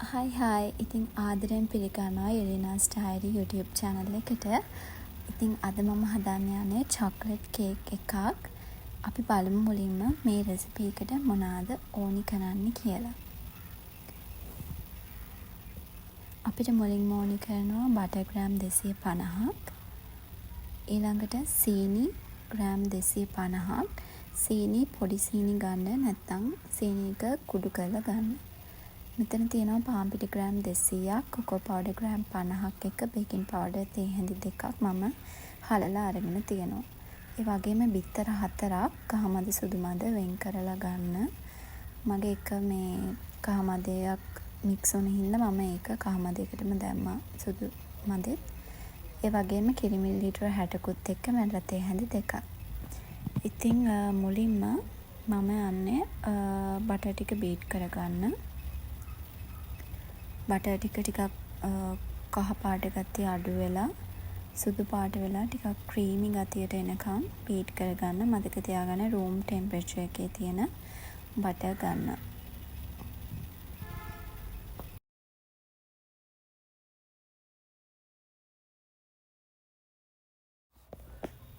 හයි ඉතින් ආදරයෙන් පිළිගන්නවා යලිනාස් ඩයරි YouTube channel එකට. ඉතින් අද මම හදන්න යන්නේ චොක්ලට් කේක් එකක්. අපි බලමු මුලින්ම මේ රෙසිපි එකට මොනවාද ඕනි කරන්නේ කියලා. අපිට මුලින්ම ඕනි කරනවා බටර් ග්‍රෑම් 250ක්. ඊළඟට සීනි ග්‍රෑම් 250ක්. සීනි පොඩි සීනි ගන්න නැත්නම් සීනි එක කුඩු කරලා ගන්න. මෙතන තියෙනවා පාන් පිටි ග්‍රෑම් 200ක්, කොකෝ පවුඩර් ග්‍රෑම් 50ක් එක්ක බේකින් පවුඩර් තේ හැඳි දෙකක් මම හලලා අරගෙන තියෙනවා. ඒ වගේම බිත්තර 4ක් කහ මද සුදු මද වෙන් කරලා ගන්න. මගේ එක මේ කහ මදයක් මික්ස් වුණ හින්දා මම ඒක කහ මදයකටම දැම්මා සුදු මදෙත්. ඒ වගේම කිරි මිලි ලීටර 60කුත් එක්ක මැදලා තේ හැඳි දෙකක්. ඉතින් මුලින්ම මම යන්නේ බටර් ටික බීට් කරගන්න. බටර් ටික කහ පාට ගතිය අඩු වෙලා සුදු පාට වෙලා ටිකක් ක්‍රීමි ගතියට එනකම් බීට් කරගන්න. මතක තියාගන්න රූම් ටෙම්පරේචර් එකේ තියෙන බටර් ගන්න.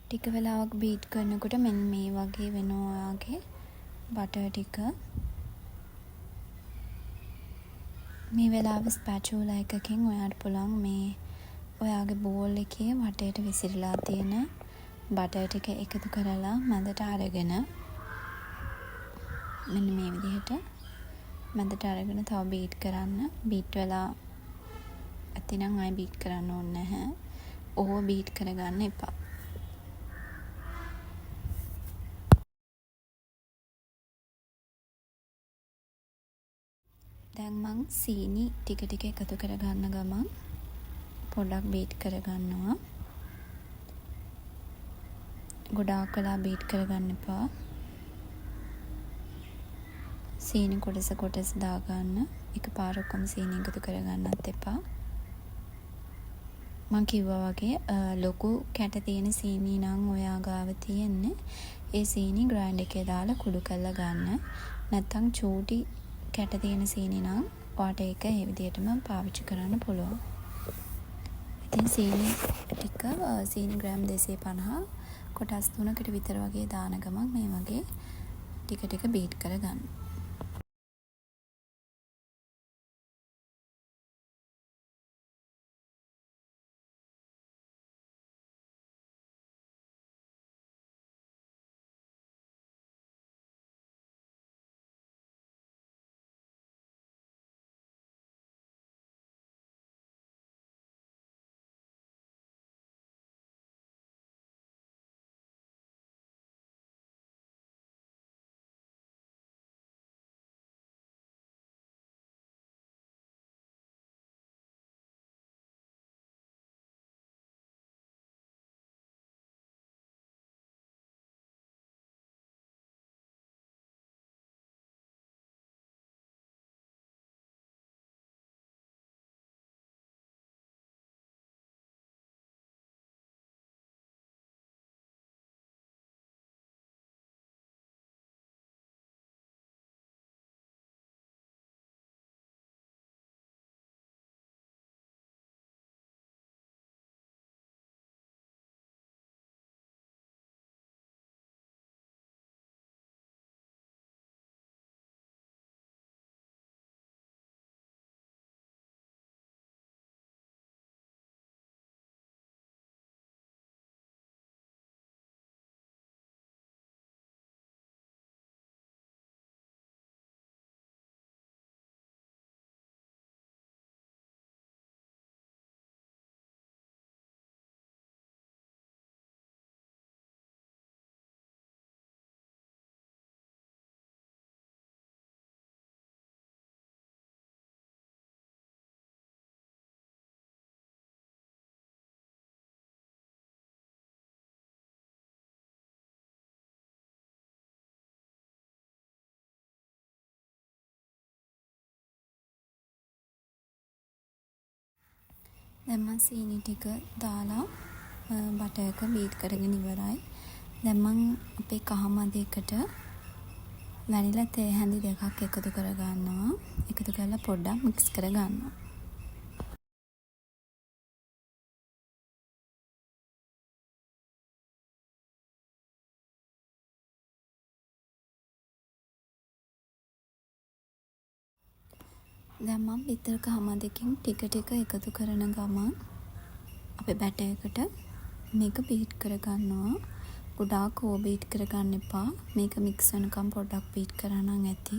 ටික වෙලාවක් බීට් කරනකොට මෙන්න මේ වගේ වෙනවා ඔයාගේ බටර් ටික. මේ වෙලාවේ ස්පැචුලා එකකින් ඔයාට පුළුවන් මේ ඔයාගේ බෝල් එකේ වටේට විසිරලා තියෙන බටර් ටික එකතු කරලා මැදට අරගෙන මෙන්න මේ විදිහට මැදට අරගෙන තව බීට් කරන්න. බීට් වෙලා ඇතිනම් ආයෙ බීට් කරන්න ඕනේ නැහැ. ඕව බීට් කරගන්න එපා. දැන් මං සීනි ටික ටික එකතු කරගන්න ගමන් පොඩ්ඩක් බීට් කරගන්නවා. ගොඩාක් වෙලා බීට් කරගන්න එපා. සීනි කොටස දාගන්න. එකපාර ඔක්කොම සීනි එකතු කරගන්නත් එපා. මං කිව්වා වගේ ලොකු කැට තියෙන සීනි නම් ඔයා ගාව තියෙන්නේ. ඒ සීනි ග්‍රයින්ඩර් එකේ දාලා කුඩු කරලා ගන්න. නැත්තම් චූටි කැට තියෙන සීනි නම් ඔයාට ඒක ඒ විදිහටම පාවිච්චි කරන්න පුළුවන්. ඉතින් සීනි ටික සීනි ග්‍රෑම් 250 කොටස් 3කට විතර වගේ දාන ගමන් මේ වගේ ටික ටික බීට් කරගන්න. දැන් මං සීනි ටික දාලා බටර් එක බීට් කරගෙන ඉවරයි. දැන් මං අපේ කහ මදයකට වැනිලා තේ හැඳි දෙකක් එකතු කරගන්නවා. එකතු කරලා පොඩ්ඩක් මික්ස් කරගන්නවා. දැන් මම බිත්තරක හමදකින් ටික ටික එකතු කරන ගමන් අපේ බැටර් එකට මේක බීට් කරගන්නවා. ගොඩාක් ඕවර් බීට් කරගන්න එපා. මේක මික්ස් වෙනකම් පොඩ්ඩක් බීට් කරා නම් ඇති.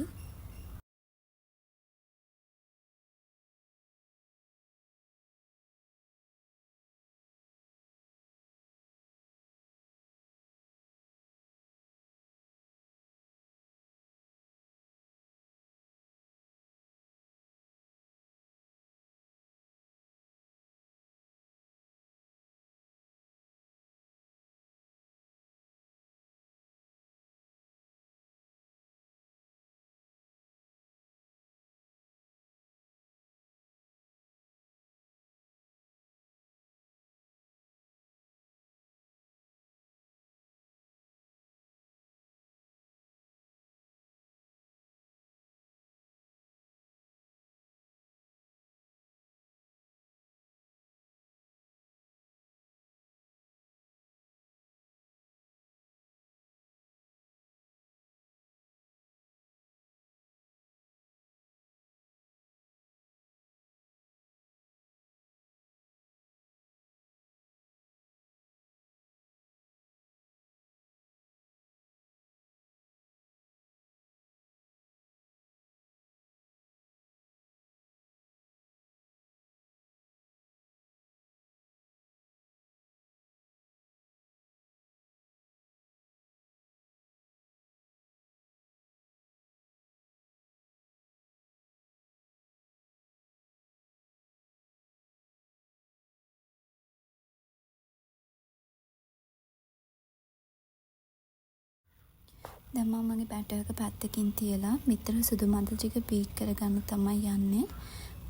දැන් මම මගේ බැටර් එක පැත්තකින් තියලා බිත්තර සුදු මද ටික බීට් කරගන්න තමයි යන්නේ.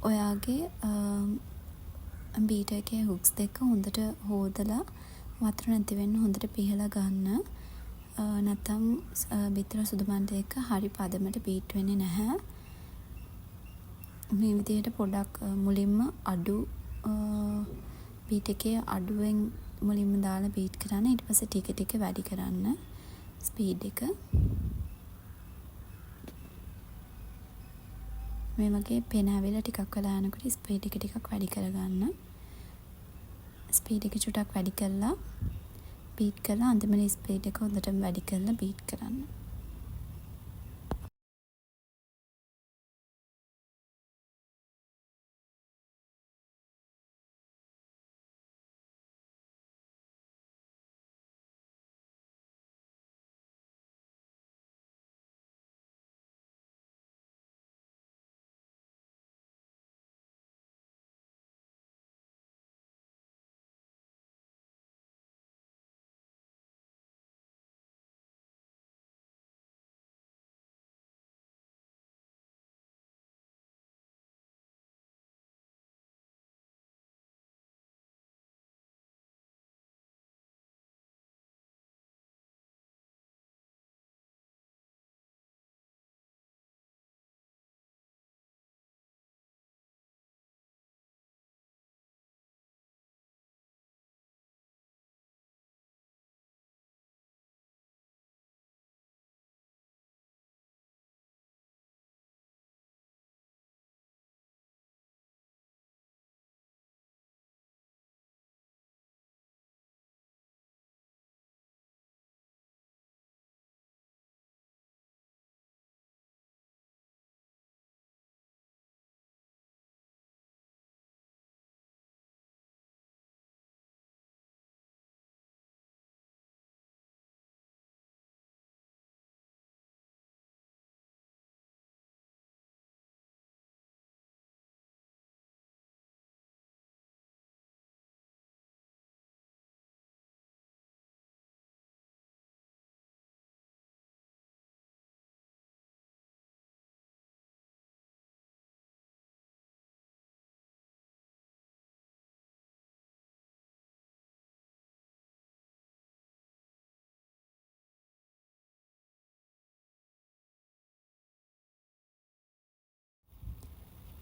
ඔයාගේ බීටර් එකේ හුක්ස් දෙක හොඳට හෝදලා වතුර නැති වෙන්න හොඳට පිහලා ගන්න. නැත්නම් බිත්තර සුදු මද එක හරි පදමට බීට් වෙන්නේ නැහැ. මේ විදිහට පොඩක් මුලින්ම අඩු බීට් එකේ අඩුවෙන් මුලින්ම දාලා බීට් කරන්න. ඊට පස්සේ ටික ටික වැඩි කරන්න ස්පීඩ් එක. මේ වගේ පෙන ඇවිල්ලා ටිකක් වෙලා යනකොට ස්පීඩ් එක ටිකක් වැඩි කරගන්න. ස්පීඩ් එක චුට්ටක් වැඩි කරලා බීට් කරලා අන්තිමට ස්පීඩ් එක හොඳටම වැඩි කරලා බීට් කරන්න.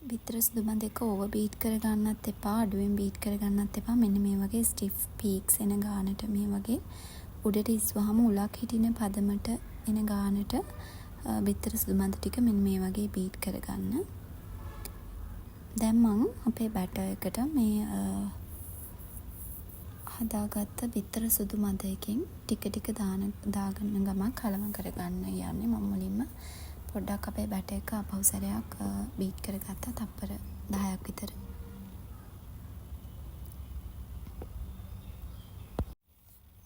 බිත්තර සුදු මද එක ඕවර් බීට් කරගන්නත් එපා, අඩුවෙන් බීට් කරගන්නත් එපා. මෙන්න මේ වගේ ස්ටිෆ් පීක්ස් එන ගානට මේ වගේ උඩට ඉස්වහම උලක් හිටින පදමට එන ගානට බිත්තර සුදු මද ටික මෙන්න මේ වගේ බීට් කරගන්න. දැන් මම අපේ බැටර් එකට මේ හදාගත්ත බිත්තර සුදු මද එකෙන් ටික ටික දාගන්න ගමන් කලවම් කරගන්න යන්නේ. මම මුලින්ම පොඩ්ඩක් අපේ බැටර් එක ආපහු සැරයක් බීට් කරගත්තා තප්පර 10ක් විතර.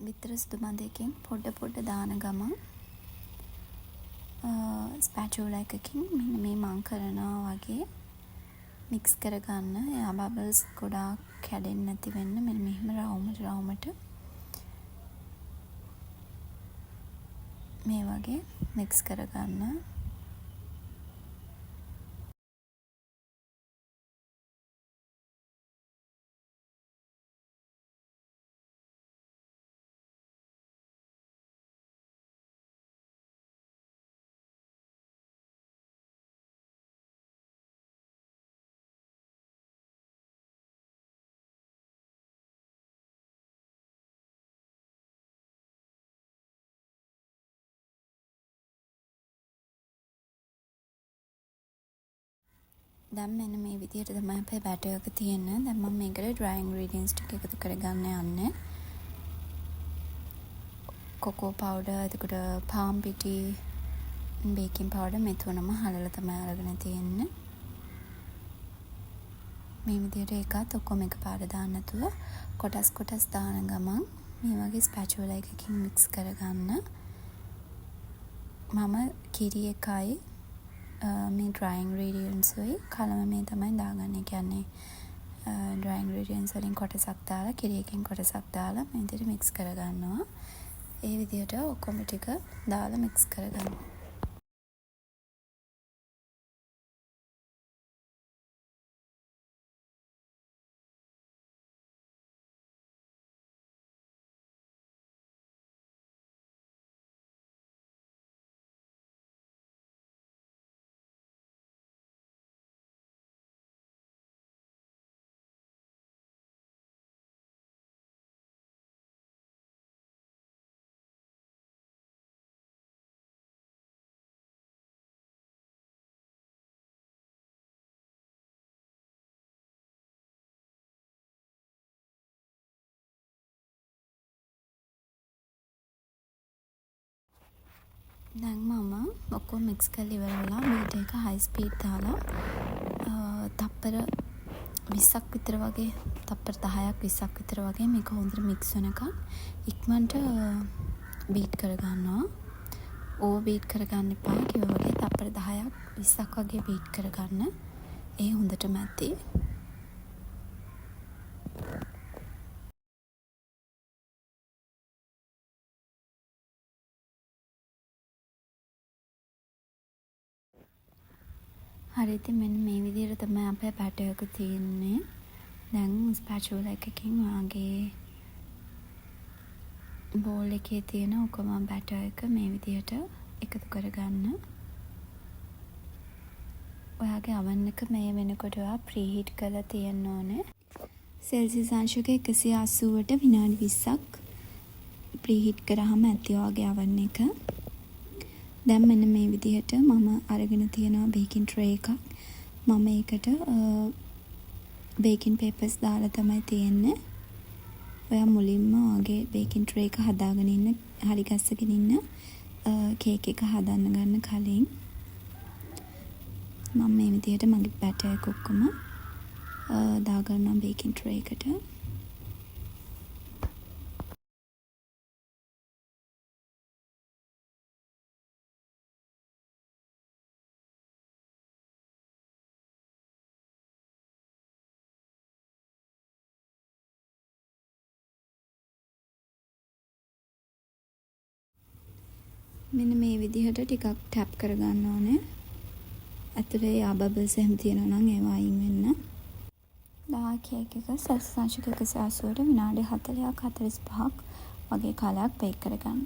බිත්තර සුදු මද එකෙන් පොඩ දාන ගමන් ස්පැචුලා එකකින් මෙන්න මේ මං කරනවා වගේ මික්ස් කරගන්න. එයා බබල්ස් ගොඩාක් කැඩෙන්නේ නැති වෙන්න මෙන්න මෙහෙම රවුමට මේ වගේ මික්ස් කරගන්න. දැන් මෙන්න මේ විදිහට තමයි අපේ බැටර් එක තියෙන්නේ. දැන් මම මේකට dry ingredients ටික එකතු කරගන්න යන්නේ. කොකෝ පවුඩර්, එතකොට පාම් පිටි, බේකින් පවුඩර් මේ තුනම හලලා තමයි අරගෙන තියෙන්නේ. මේ විදිහට එකත් ඔක්කොම එකපාරට දාන්න නැතුව කොටස් දාන ගමන් මේ වගේ ස්පැචුලා එකකින් මික්ස් කරගන්න. මම කිරි එකයි මේ dry ingredients වයි කලම මේ තමයි දාගන්නේ. කියන්නේ dry ingredients වලින් කොටසක් දාලා කිරි එකෙන් කොටසක් දාලා මේ විදිහට මික්ස් කරගන්නවා. ඒ විදිහට ඔක්කොම ටික දාලා මික්ස් කරගන්න. දැන් මම ඔක්කොම මික්ස් කරලා ඉවර වෙලා මීටර් එක හයි ස්පීඩ් දාලා තප්පර 20ක් විතර වගේ, තප්පර 10ක් 20ක් විතර වගේ මේක හොඳට මික්ස් වෙනකන් ඉක්මනට බීට් කරගන්නවා. ඕවර් බීට් කරගන්න එපා. කිව්වා වගේ තප්පර 10ක් 20ක් වගේ බීට් කරගන්න. ඒ හොඳටම ඇති. හරි, ඉතින් මෙන්න මේ විදිහට තමයි අපේ බැටර් එක තියෙන්නේ. දැන් ස්පැචුලා එකකින් වාගේ බෝල් එකේ තියෙන ඔක්කොම බැටර් එක මේ විදිහට එකතු කරගන්න. ඔයාගේ oven එක මේ වෙනකොට ඔයා ප්‍රීහීට් කරලා තියෙන්න ඕනේ. සෙල්සියස් අංශක 180ට විනාඩි 20ක් ප්‍රීහීට් කරාම ඇති ඔයාගේ oven එක. දැන් මෙන්න මේ විදිහට මම අරගෙන තියෙනවා බේකින් ට්‍රේ එකක්. මම ඒකට බේකින් පේපර්ස් දාලා තමයි තියෙන්නේ. ඔයා මුලින්ම ඔයාගේ බේකින් ට්‍රේ එක හදාගෙන ඉන්න, හරි ගස්සගෙන ඉන්න කේක් එක හදන්න ගන්න කලින් මම මේ විදිහට මගේ බැටර් එක ඔක්කොම දාගන්නවා බේකින් ට්‍රේ එකට. මෙන්න මේ විදිහට ටිකක් ටැප් කරගන්න ඕනේ. ඇතුලේ යා බබල්ස් එහෙම තියෙනවා නම් ඒවා අයින් වෙන්න. දා කේක් එක සෙල්සියස් අංශක 180ට විනාඩි 40ක් 45ක් වගේ කාලයක් බේක් කරගන්න.